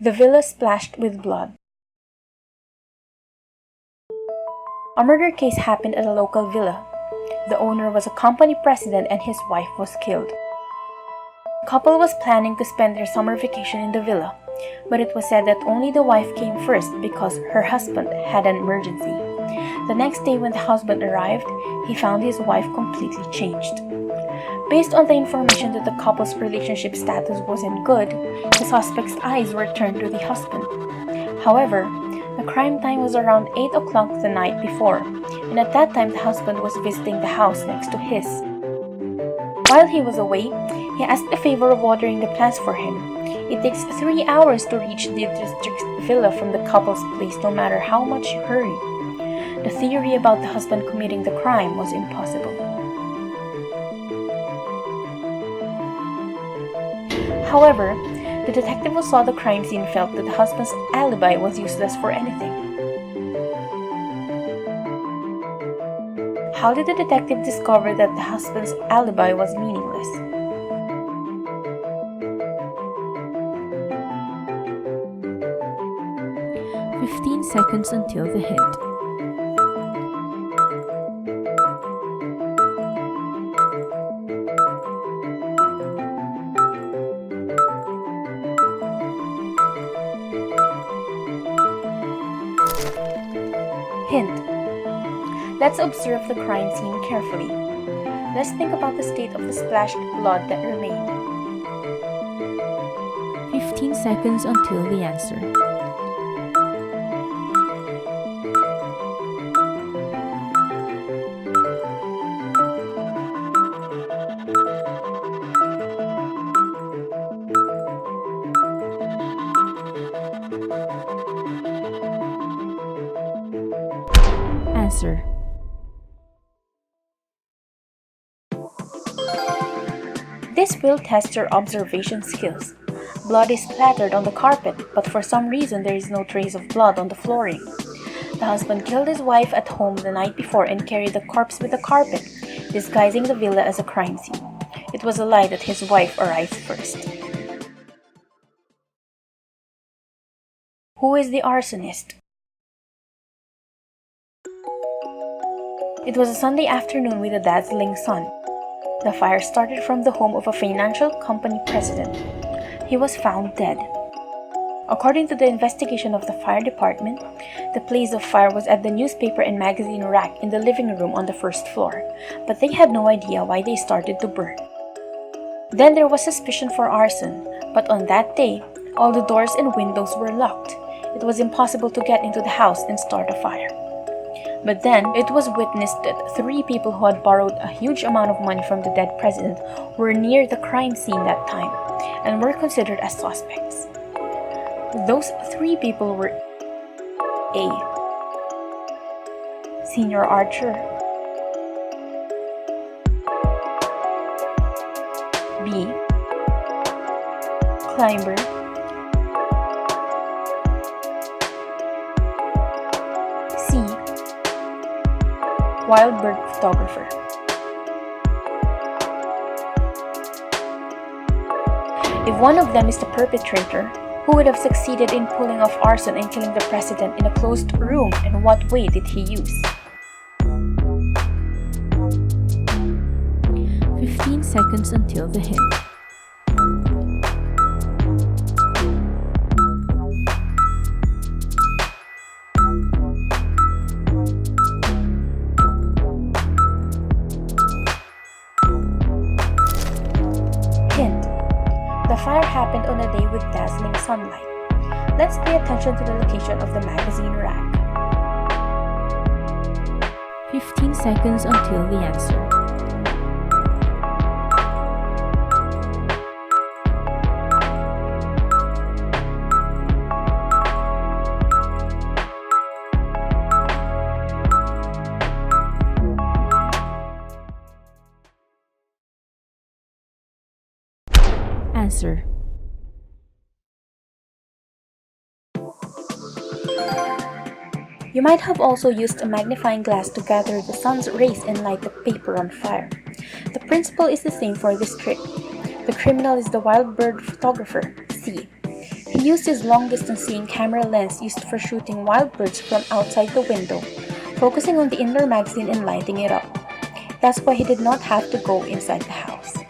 The villa splashed with blood. A murder case happened at a local villa. The owner was a company president and his wife was killed. The couple was planning to spend their summer vacation in the villa, but it was said that only the wife came first because her husband had an emergency. The next day when the husband arrived, he found his wife completely changed. Based on the information that the couple's relationship status wasn't good, the suspect's eyes were turned to the husband. However, the crime time was around 8 o'clock the night before, and at that time the husband was visiting the house next to his. While he was away, he asked a favor of watering the plants for him. It takes 3 hours to reach the district's villa from the couple's place no matter how much you hurry. The theory about the husband committing the crime was impossible. However, the detective who saw the crime scene felt that the husband's alibi was useless for anything. How did the detective discover that the husband's alibi was meaningless? Seconds until the hint. Hint. Let's observe the crime scene carefully. Let's think about the state of the splashed blood that remained. 15 seconds until the answer. Answer. This will test your observation skills. Blood is splattered on the carpet, but for some reason there is no trace of blood on the flooring. The husband killed his wife at home the night before and carried the corpse with the carpet, disguising the villa as a crime scene. It was a lie that his wife arrived first. Who is the arsonist? It was a Sunday afternoon with a dazzling sun. The fire started from the home of a financial company president. He was found dead. According to the investigation of the fire department, the place of fire was at the newspaper and magazine rack in the living room on the first floor, but they had no idea why they started to burn. Then there was suspicion for arson, but on that day, all the doors and windows were locked. It was impossible to get into the house and start a fire. But then, it was witnessed that 3 people who had borrowed a huge amount of money from the dead president were near the crime scene that time and were considered as suspects. Those 3 people were A. Senior Archer, B. Climber, C. Wild bird photographer. If one of them is the perpetrator, who would have succeeded in pulling off arson and killing the president in a closed room, and what way did he use? 15 seconds until the hint. Hint. The fire happened on a day with dazzling sunlight. Let's pay attention to the location of the magazine rack. 15 seconds until the answer. Answer. You might have also used a magnifying glass to gather the sun's rays and light the paper on fire. The principle is the same for this trick. The criminal is the wild bird photographer, C. He used his long-distance seeing camera lens used for shooting wild birds from outside the window, focusing on the indoor magazine and lighting it up. That's why he did not have to go inside the house.